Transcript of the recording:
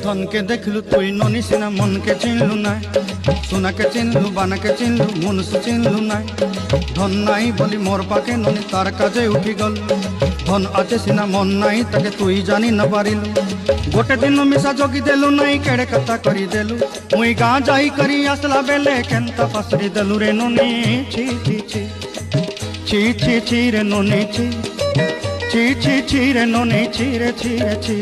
ধনকে দেখলু তুই ননি সিনা মনকে চিনলু নাই, সোনাকে চিনলু বানাকে চিনলু মনুষ্য চিনলু নাই। ধন নাই বলি মোর পাকে ননি তার কাজে উঠি গল, ধন আছে সিনা মন নাই তাকে তুই জানি না পারিলু। গোটে দিন মিশা জগি দেলু নাই কেড়ে কথা করি দেলু, মুই গাঁ যাই করি আসলা বেলে কেনতা পাসরি দেলু রে ননি। ছি ছি ছি ছি ছি ছি রে ননি ছি ছি ছি ছি রে ননি ছি রে ছি রে ছি।